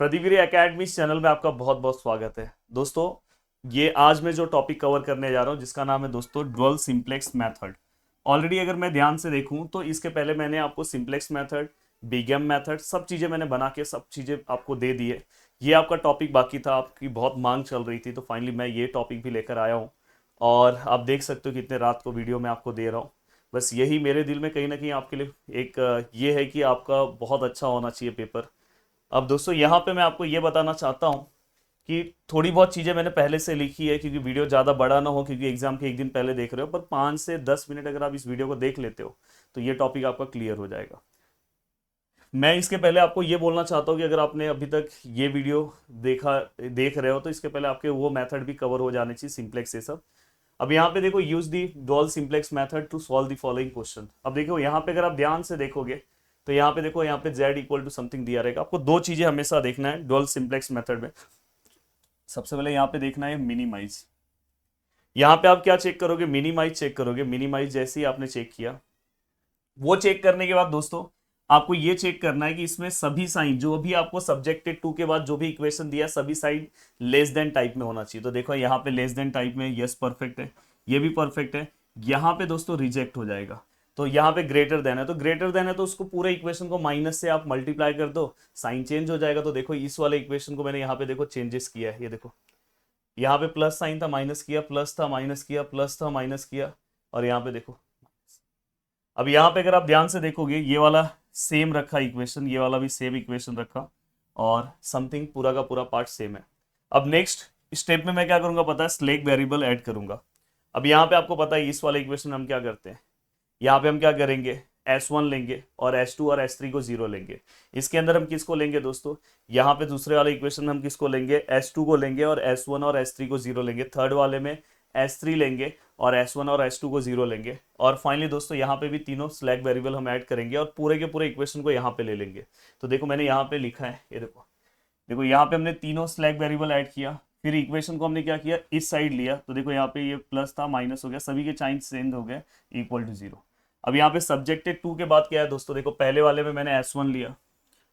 Pradeep academy channel में आपका बहुत बहुत स्वागत है दोस्तों। ये आज मैं जो टॉपिक कवर करने जा रहा हूँ जिसका नाम है दोस्तों ड्यूअल सिंप्लेक्स मेथड। ऑलरेडी अगर मैं ध्यान से देखूं तो इसके पहले मैंने आपको सिंप्लेक्स मेथड, बिगेम मेथड, सब चीज़ें मैंने बना के सब चीज़ें आपको दे दी है। ये आपका टॉपिक बाकी था, आपकी बहुत मांग चल रही थी, तो फाइनली मैं ये टॉपिक भी लेकर आया हूँ। और आप देख सकते हो कितने रात को वीडियो मैं आपको दे रहा हूँ। बस यही मेरे दिल में कहीं ना कहीं आपके लिए एक ये है कि आपका बहुत अच्छा होना चाहिए पेपर। अब दोस्तों यहाँ पे मैं आपको ये बताना चाहता हूँ कि थोड़ी बहुत चीज़ें मैंने पहले से लिखी है, क्योंकि वीडियो ज़्यादा बड़ा ना हो, क्योंकि एग्जाम के एक दिन पहले देख रहे हो, पर 5 से 10 मिनट अगर आप इस वीडियो को देख लेते हो तो ये टॉपिक आपका क्लियर हो जाएगा। मैं इसके पहले आपको ये बोलना चाहता हूँ कि अगर आपने अभी तक ये वीडियो देख रहे हो तो इसके पहले आपके वो मेथड भी कवर हो जाने चाहिए, सिंप्लेक्स ये सब। अब यहाँ पे देखो, use the dual simplex method to solve the following question. अब देखो यहाँ पे अगर आप ध्यान से देखोगे तो यहाँ पे देखो, यहाँ पे z इक्वल टू समथिंग दिया रहेगा। आपको दो चीजें हमेशा देखना है डुअल सिंप्लेक्स मेथड में। सबसे पहले यहाँ पे देखना है मिनिमाइज। यहाँ पे आप क्या चेक करोगे? मिनिमाइज चेक करोगे। मिनिमाइज जैसे ही आपने चेक किया, वो चेक करने के बाद दोस्तों आपको ये चेक करना है कि इसमें सभी साइन जो भी आपको सब्जेक्टेड टू के बाद जो भी इक्वेशन दिया, सभी साइन लेस देन टाइप में होना चाहिए। तो देखो यहाँ पे लेस देन टाइप में, यस परफेक्ट है, ये भी परफेक्ट है। यहाँ पे दोस्तों रिजेक्ट हो जाएगा। तो यहाँ पे ग्रेटर देन है, तो ग्रेटर देन है तो उसको पूरे इक्वेशन को माइनस से आप मल्टीप्लाई कर दो, साइन चेंज हो जाएगा। तो देखो इस वाले इक्वेशन को मैंने यहाँ पे देखो चेंजेस किया है, ये देखो यहाँ पे प्लस साइन था, माइनस किया, प्लस था, माइनस किया, प्लस था, माइनस किया, और यहाँ पे देखो। अब यहाँ पे अगर आप ध्यान से देखोगे, ये वाला सेम रखा इक्वेशन, ये वाला भी सेम इक्वेशन रखा, और समथिंग पूरा का पूरा पार्ट सेम है। अब नेक्स्ट स्टेप में मैं क्या करूंगा पता है? स्लैक वेरिएबल ऐड करूंगा। अब यहाँ पे आपको पता है इस वाले इक्वेशन में हम क्या करते हैं, यहाँ पे हम क्या करेंगे, S1 लेंगे और S2 और S3 को जीरो लेंगे। इसके अंदर हम किसको लेंगे दोस्तों? यहाँ पे दूसरे वाले इक्वेशन में हम किसको लेंगे? S2 को लेंगे और S1 और S3 को जीरो लेंगे। थर्ड वाले में S3 लेंगे और S1 और S2 को जीरो लेंगे। और फाइनली दोस्तों यहाँ पे भी तीनों स्लैक वेरिएबल हम ऐड करेंगे और पूरे के पूरे इक्वेशन को यहाँ पे ले लेंगे। तो देखो मैंने यहाँ पे लिखा है, ये देखो, देखो यहाँ पे हमने तीनों स्लैक वेरिएबल ऐड किया, फिर इक्वेशन को हमने क्या किया, इस साइड लिया। तो देखो यहाँ पे ये प्लस था, माइनस हो गया, सभी के साइन चेंज हो गए, इक्वल टू जीरो। अब यहाँ पे सब्जेक्टेड टू के बाद क्या है दोस्तों? देखो पहले वाले में मैंने S1 लिया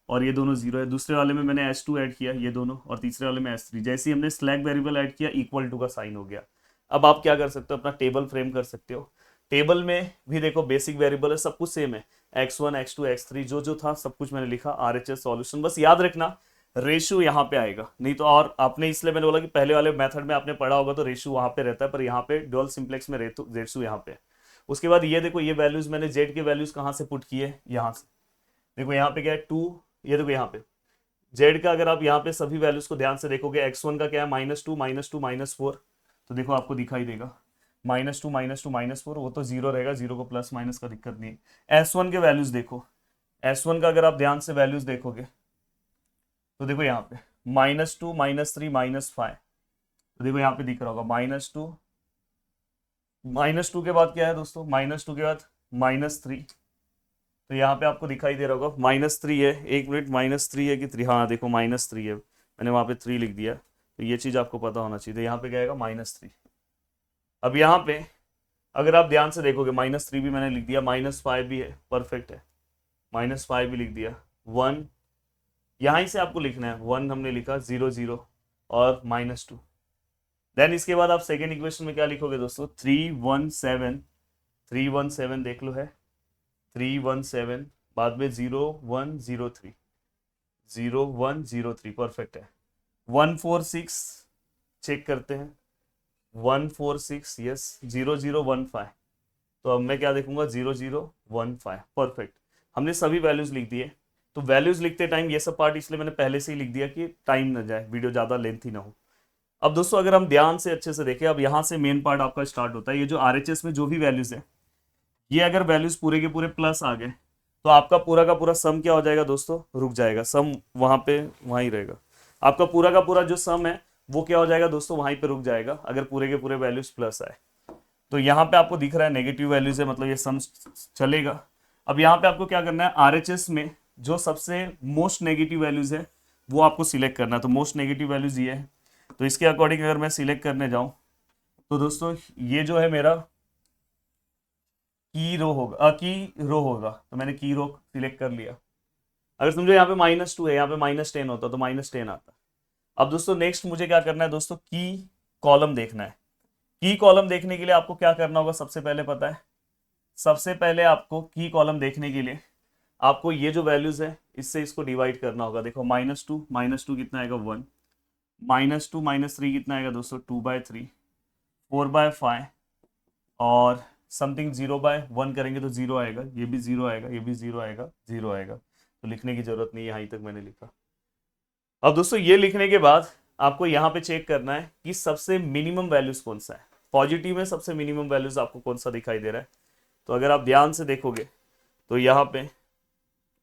और ये दोनों जीरो है, दूसरे वाले में मैंने S2 ऐड किया, ये दोनों, और तीसरे वाले में S3। जैसे ही हमने स्लैक वेरिएबल ऐड किया, इक्वल टू का साइन हो गया। अब आप क्या कर सकते हो? अपना टेबल फ्रेम कर सकते हो। टेबल में भी देखो बेसिक वेरिएबल है, सब कुछ सेम है, x1 x2 x3 जो जो था सब कुछ मैंने लिखा। RHS सॉल्यूशन, बस याद रखना रेशियो यहाँ पे आएगा, नहीं तो। और आपने इसलिए मैंने बोला कि पहले वाले मेथड में आपने पढ़ा होगा तो रेशियो वहां पे रहता है, पर यहाँ पे डुअल सिंप्लेक्स में रेशियो यहाँ पे है। उसके बाद ये देखो, ये वैल्यूज मैंने जेड के वैल्यूज कहाँ से पुट किए? यहाँ से। देखो यहाँ पे क्या है, 2। ये देखो यहाँ पे जेड का, अगर आप यहाँ पे सभी वैल्यूज को ध्यान से देखोगे, x1 का क्या है, -2 -2 -4। तो देखो आपको दिखाई देगा -2 -2 -4, वो तो जीरो रहेगा, जीरो को प्लस माइनस का दिक्कत नहीं है। S1 के वैल्यूज देखो, S1 का अगर आप ध्यान से वैल्यूज देखोगे तो देखो यहाँ पे -2 -3 -5। तो देखो यहाँ पे दिख रहा होगा -2, -2 के बाद क्या है दोस्तों? -2 के बाद -3। तो यहाँ पे आपको दिखाई दे रहा होगा -3 है। एक मिनट, -3 है कि 3? हाँ देखो -3 है, मैंने वहाँ पे 3 लिख दिया, तो ये चीज़ आपको पता होना चाहिए। तो यहाँ पे क्या आएगा? -3। अब यहाँ पे अगर आप ध्यान से देखोगे, -3 भी मैंने लिख दिया, -5 भी है, परफेक्ट है, -5 भी लिख दिया, 1 यहाँ से आपको लिखना है, 1 हमने लिखा, 0 0 और -2। देन इसके बाद आप सेकेंड इक्वेशन में क्या लिखोगे दोस्तों? 317, 317 देख लो है, 317, बाद में 0103, 0103, परफेक्ट है। 146 चेक करते हैं, 146, यस, 0015। तो अब मैं क्या देखूंगा? 0015, परफेक्ट। हमने सभी वैल्यूज लिख दिए। तो वैल्यूज लिखते टाइम ये सब पार्ट इसलिए मैंने पहले से ही लिख दिया कि टाइम ना जाए, वीडियो ज़्यादा लेंथी ना हो। अब दोस्तों अगर हम ध्यान से अच्छे से देखें, अब यहाँ से मेन पार्ट आपका स्टार्ट होता है। ये जो RHS में जो भी वैल्यूज है, ये अगर वैल्यूज पूरे के पूरे प्लस आ गए तो आपका पूरा का पूरा सम क्या हो जाएगा दोस्तों? रुक जाएगा, सम वहां पे वहीं रहेगा। आपका पूरा का पूरा जो सम है वो क्या हो जाएगा दोस्तों? वहीं पे रुक जाएगा, अगर पूरे के पूरे वैल्यूज प्लस आए। तो यहाँ पे आपको दिख रहा है नेगेटिव वैल्यूज है, मतलब ये सम चलेगा। अब यहाँ पे आपको क्या करना है? RHS में जो सबसे मोस्ट नेगेटिव वैल्यूज है वो आपको सिलेक्ट करना है। तो मोस्ट नेगेटिव वैल्यूज ये है, तो इसके अकॉर्डिंग अगर मैं सिलेक्ट करने जाऊं तो दोस्तों ये जो है मेरा की रो होगा, तो मैंने की रो सिलेक्ट कर लिया। अगर समझो यहाँ पे -2 है, यहाँ पे -10 होता तो -10 आता। अब दोस्तों नेक्स्ट मुझे क्या करना है दोस्तों, की कॉलम देखना है। की कॉलम देखने के लिए आपको क्या करना होगा, सबसे पहले पता है, सबसे पहले आपको की कॉलम देखने के लिए आपको ये जो वैल्यूज है इससे इसको डिवाइड करना होगा। देखो -2 कितना आएगा 1, -2 -3 कितना आएगा दोस्तों 2/3, 4/5 और समथिंग 0/1 करेंगे तो 0 आएगा, ये भी 0 आएगा, ये भी 0 आएगा, 0 आएगा। तो लिखने की जरूरत नहीं है, यहीं तक मैंने लिखा। अब दोस्तों ये लिखने के बाद आपको यहाँ पे चेक करना है कि सबसे मिनिमम वैल्यूज कौन सा है। पॉजिटिव में सबसे मिनिमम वैल्यूज आपको कौन सा दिखाई दे रहा है। तो अगर आप ध्यान से देखोगे तो यहाँ पे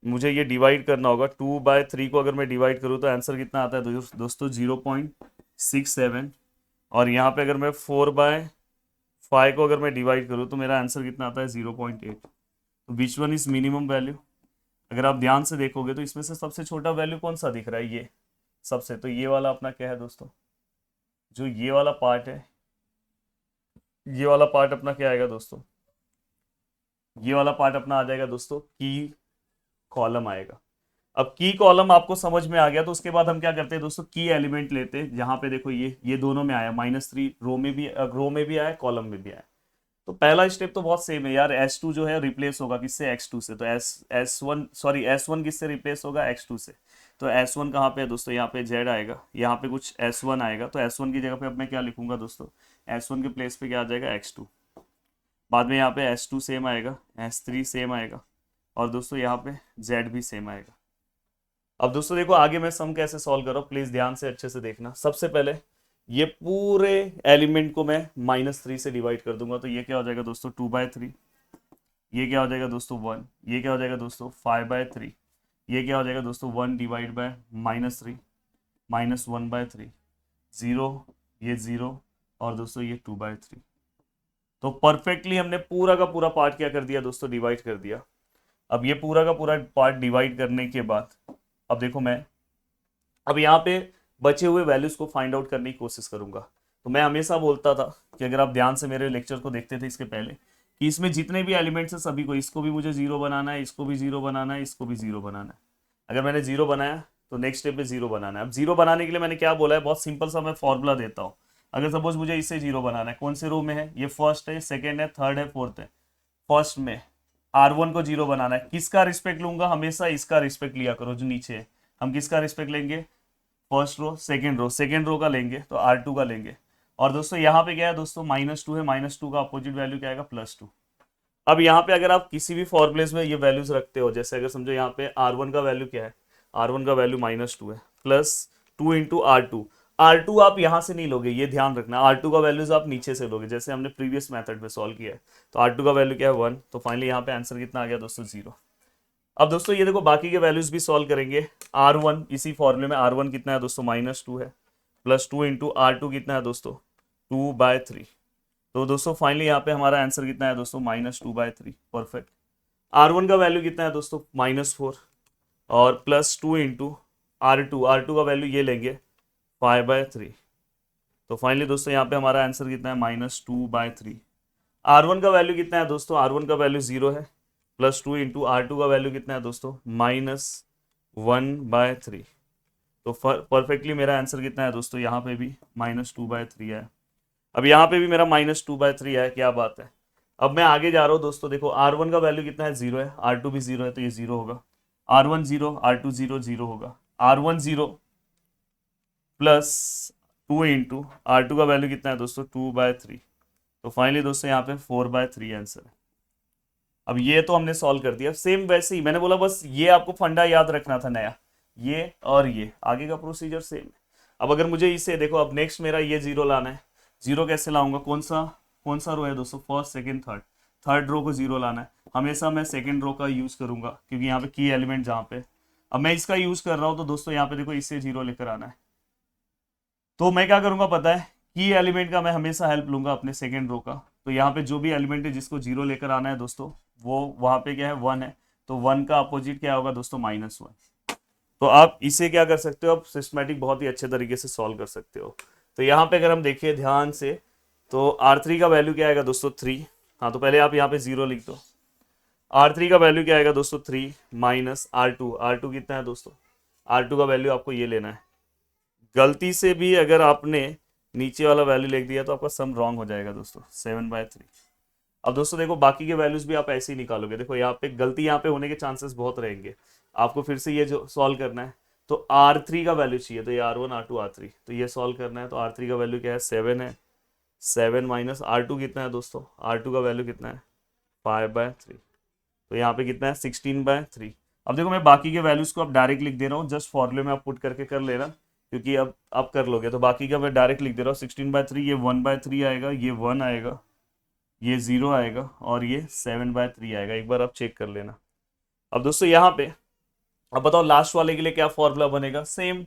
मुझे ये डिवाइड करना होगा। 2/3 को अगर मैं डिवाइड करूँ तो आंसर कितना आता है दोस्तों 0.67। और यहाँ पे अगर मैं 4/5 को अगर मैं डिवाइड करूँ तो मेरा आंसर कितना आता है 0.8। तो which one is minimum value. अगर आप ध्यान से देखोगे तो इसमें से सबसे छोटा वैल्यू कौन सा दिख रहा है, ये सबसे। तो ये वाला अपना क्या है दोस्तों, जो ये वाला पार्ट है, ये वाला पार्ट अपना क्या आएगा दोस्तों, ये वाला पार्ट अपना आ जाएगा दोस्तों की कॉलम आएगा। अब की कॉलम आपको समझ में आ गया तो उसके बाद हम क्या करते हैं दोस्तों, की एलिमेंट लेते हैं। जहां पे देखो ये दोनों में आया, -3 रो में भी आया, कॉलम में भी आया। तो पहला स्टेप तो बहुत सेम है यार, S2 जो है रिप्लेस होगा किससे, X2 से। तो S1 किससे रिप्लेस होगा, X2 से। तो S1 कहाँ पे है दोस्तों, यहाँ पे Z आएगा, यहाँ पे कुछ S1 आएगा। तो S1 की जगह पे अब मैं क्या लिखूंगा दोस्तों, S1 के प्लेस पे क्या आ जाएगा X2। बाद में यहाँ पे S2 सेम आएगा, S3 सेम आएगा और दोस्तों यहाँ पे Z भी सेम आएगा। अब दोस्तों देखो आगे मैं सम कैसे सॉल्व कर रहा हूँ, प्लीज ध्यान से अच्छे से देखना। सबसे पहले ये पूरे एलिमेंट को मैं -3 से डिवाइड कर दूंगा। तो ये क्या हो जाएगा दोस्तों 2/3, ये क्या हो जाएगा दोस्तों 1, ये क्या हो जाएगा दोस्तों 5/3, ये क्या हो जाएगा दोस्तों 1 डिवाइड बाय -3 -1/3, 0, ये 0 और दोस्तों ये 2/3। तो परफेक्टली हमने पूरा का पूरा पार्ट क्या कर दिया दोस्तों, डिवाइड कर दिया। अब ये पूरा का पूरा पार्ट डिवाइड करने के बाद अब देखो मैं अब यहाँ पे बचे हुए वैल्यूज को फाइंड आउट करने की कोशिश करूंगा। तो मैं हमेशा बोलता था कि अगर आप ध्यान से मेरे लेक्चर को देखते थे इसके पहले, कि इसमें जितने भी एलिमेंट्स हैं सभी को, इसको भी मुझे 0 बनाना है, इसको भी 0 बनाना है, इसको भी 0 बनाना है। अगर मैंने 0 बनाया तो नेक्स्ट स्टेप पे 0 बनाना है। अब 0 बनाने के लिए मैंने क्या बोला है, बहुत सिंपल सा मैं फॉर्मूला देता हूँ। अगर सपोज मुझे इससे 0 बनाना है, कौन से रो में है, ये फर्स्ट है, सेकेंड है, थर्ड है, फोर्थ है। फर्स्ट में R1 को 0 बनाना है, किसका रिस्पेक्ट लूंगा, हमेशा इसका रिस्पेक्ट लिया करो जो नीचे है। हम किसका रिस्पेक्ट लेंगे, फर्स्ट रो, सेकेंड रो का लेंगे तो R2 का लेंगे। और दोस्तों यहाँ पे क्या है दोस्तों, -2 है, -2 का अपोजिट वैल्यू क्या आएगा, +2। अब यहाँ पे अगर आप किसी भी फॉर्मुलेस में ये वैल्यूज रखते हो, जैसे अगर समझो यहाँ पे R1 का वैल्यू क्या है, R1 का वैल्यू -2 है, +2 इंटू R2। R2 आप यहाँ से नहीं लोगे, ये ध्यान रखना, R2 का वैल्यूज आप नीचे से लोगे, जैसे हमने प्रीवियस मेथड में सॉल्व किया है। तो R2 का वैल्यू क्या है 1। तो फाइनली यहाँ पे आंसर कितना आ गया दोस्तों 0। अब दोस्तों ये देखो बाकी के वैल्यूज भी सॉल्व करेंगे। R1 इसी फॉर्मूले में R1 कितना है दोस्तों -2 है, +2 इंटू R2 कितना है दोस्तों 2/3। तो दोस्तों फाइनली यहाँ पे हमारा आंसर कितना है दोस्तों -2/3। परफेक्ट। R1 का वैल्यू कितना है दोस्तों -4 और +2 इंटू R2 का वैल्यू ये लेंगे 5/3। तो फाइनली दोस्तों यहाँ पे हमारा आंसर कितना है -2/3। R1 का वैल्यू कितना है दोस्तों, R1 का वैल्यू 0 है, +2 इंटू R2 का वैल्यू कितना है दोस्तों -1/3। तो परफेक्टली मेरा आंसर कितना है दोस्तों, यहाँ पे भी -2/3 है। अब यहाँ पे भी मेरा -2/3 है, क्या बात है। अब मैं आगे जा रहा हूँ दोस्तों, देखो R1 का वैल्यू कितना है 0 है, R2 भी 0 है, तो ये 0 होगा। R1 0, R2 0, 0 होगा। R1 0 +2 इंटू R2 का वैल्यू कितना है दोस्तों 2/3। तो फाइनली दोस्तों यहाँ पे 4/3 आंसर है। अब ये तो हमने सॉल्व कर दिया। सेम वैसे ही मैंने बोला, बस ये आपको फंडा याद रखना था नया, ये और ये आगे का प्रोसीजर सेम है। अब अगर मुझे इसे देखो, अब नेक्स्ट मेरा ये 0 लाना है। 0 कैसे लाऊंगा, कौन सा रो है दोस्तों, first second third, third row को 0 लाना है। हमेशा मैं सेकंड रो का यूज करूंगा क्योंकि यहाँ पे की एलिमेंट जहाँ पे, अब मैं इसका यूज कर रहा हूँ तो दोस्तों यहाँ पे देखो इससे 0 लेकर आना है। तो मैं क्या करूंगा पता है, की एलिमेंट का मैं हमेशा हेल्प लूंगा अपने सेकंड रो का। तो यहाँ पे जो भी एलिमेंट है जिसको 0 लेकर आना है दोस्तों, वो वहां पे क्या है 1 है, तो 1 का अपोजिट क्या होगा दोस्तों -1। तो आप इसे क्या कर सकते हो, आप सिस्टमैटिक बहुत ही अच्छे तरीके से सॉल्व कर सकते हो। तो यहाँ पे अगर हम देखिए ध्यान से, तो R3 का वैल्यू क्या आएगा दोस्तों 3। हाँ तो पहले आप यहाँ पे 0 लिख दो। R3 का वैल्यू क्या आएगा दोस्तों 3 माइनस R2 कितना है दोस्तों, R2 का वैल्यू आपको ये लेना है। गलती से भी अगर आपने नीचे वाला वैल्यू लिख दिया तो आपका सम रॉन्ग हो जाएगा दोस्तों, 7/3। अब दोस्तों देखो बाकी के वैल्यूज भी आप ऐसे ही निकालोगे, देखो यहाँ पे गलती यहाँ पे होने के चांसेस बहुत रहेंगे। आपको फिर से ये जो सॉल्व करना है तो R3 का वैल्यू चाहिए, तो ये R1 R2 R3, तो ये सॉल्व करना है। तो R3 का वैल्यू क्या है 7 है, 7 माइनस R2 कितना है दोस्तों, R2 का वैल्यू कितना है 5/3, तो यहाँ पे कितना है 16/3। अब देखो मैं बाकी के वैल्यूज को अब डायरेक्ट लिख दे रहा हूँ, जस्ट फॉर्मूले में आप पुट करके कर लेना, क्योंकि अब आप कर लोगे। तो बाकी का मैं डायरेक्ट लिख दे रहा हूँ 16/3, ये 1/3 आएगा, ये 1 आएगा, ये 0 आएगा और ये 7/3 आएगा। एक बार आप चेक कर लेना। अब दोस्तों यहाँ पे अब बताओ लास्ट वाले के लिए क्या फॉर्मूला बनेगा, सेम।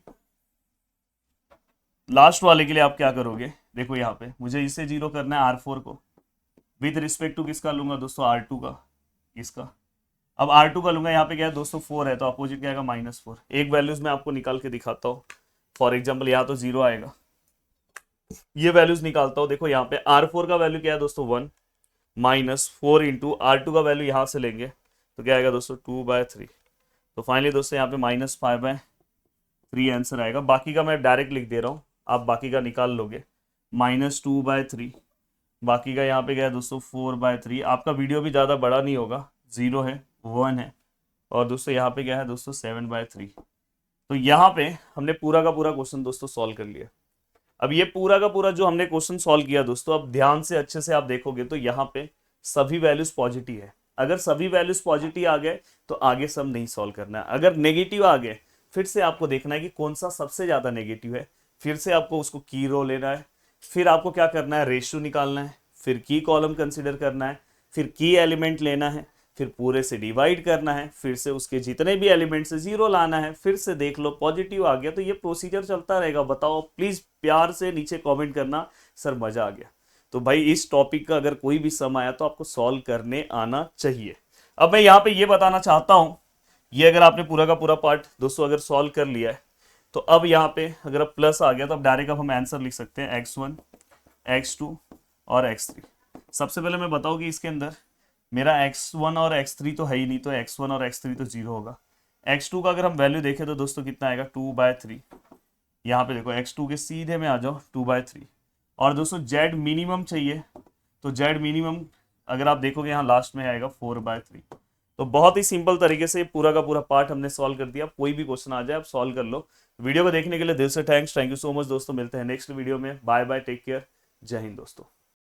लास्ट वाले के लिए आप क्या करोगे, देखो यहाँ पे मुझे इसे 0 करना है R4 को, विद रिस्पेक्ट टू किसका लूंगा दोस्तों, R2 का, इसका। अब R2 का लूंगा, यहाँ पे क्या है दोस्तों 4 है, तो अपोजिट क्या आएगा -4। एक वैल्यूज मैं आपको निकाल के दिखाता हूँ। फॉर एग्जाम्पल यहाँ तो 0 आएगा, ये वैल्यूज निकालता हूँ। देखो यहाँ पे R4 का वैल्यू क्या है दोस्तों 1 -4 इंटू R2 का वैल्यू यहाँ से लेंगे तो क्या आएगा दोस्तों 2/3। तो फाइनली दोस्तों यहाँ पे -5/3 आंसर आएगा। बाकी का मैं डायरेक्ट लिख दे रहा हूँ, आप बाकी का निकाल लोगे, -2/3। बाकी का यहाँ पे क्या है दोस्तों 4/3। आपका वीडियो भी ज़्यादा बड़ा नहीं होगा, 0 है 1 है, और दोस्तों यहाँ पे क्या है दोस्तों 7/3। तो यहाँ पे हमने पूरा का पूरा क्वेश्चन दोस्तों सॉल्व कर लिया। अब ये पूरा का पूरा जो हमने क्वेश्चन सॉल्व किया दोस्तों, अब ध्यान से अच्छे से आप देखोगे तो यहाँ पे सभी वैल्यूज पॉजिटिव है। अगर सभी वैल्यूज पॉजिटिव आ गए तो आगे सब नहीं सॉल्व करना है। अगर नेगेटिव आ गए फिर से आपको देखना है कि कौन सा सबसे ज्यादा नेगेटिव है, फिर से आपको उसको की रो लेना है, फिर आपको क्या करना है रेशियो निकालना है, फिर की कॉलम कंसिडर करना है, फिर की एलिमेंट लेना है, फिर पूरे से डिवाइड करना है, फिर से उसके जितने भी एलिमेंट से 0 लाना है, फिर से देख लो पॉजिटिव आ गया। तो ये प्रोसीजर चलता रहेगा। बताओ प्लीज प्यार से नीचे कमेंट करना सर मजा आ गया। तो भाई इस टॉपिक का अगर कोई भी सम आया तो आपको सॉल्व करने आना चाहिए। अब मैं यहाँ पे ये बताना चाहता हूँ, ये अगर आपने पूरा का पूरा पार्ट दोस्तों अगर सॉल्व कर लिया है तो अब यहाँ पे अगर अब प्लस आ गया तो अब डायरेक्ट अब हम आंसर लिख सकते हैं x1 x2 और x3। सबसे पहले मैं बताऊँ कि इसके अंदर मेरा x1 और x3 तो है ही नहीं, तो x1 और x3 तो 0 होगा। x2 का अगर हम वैल्यू देखें तो दोस्तों कितना आएगा 2/3। यहाँ पे देखो x2 के सीधे में आ जाओ 2/3। और दोस्तों z मिनिमम चाहिए, तो z मिनिमम अगर आप देखोगे यहाँ लास्ट में आएगा 4/3। तो बहुत ही सिंपल तरीके से पूरा का पूरा पार्ट हमने सॉल्व कर दिया। कोई भी क्वेश्चन आ जाए आप सॉल्व कर लो। वीडियो को देखने के लिए दिल से थैंक यू सो मच दोस्तों। मिलते हैं नेक्स्ट वीडियो में। बाय बाय, टेक केयर, जय हिंद दोस्तों।